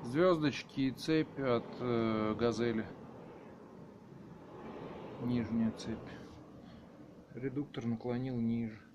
Звездочки и цепь от Газели. Нижняя цепь. Редуктор наклонил ниже.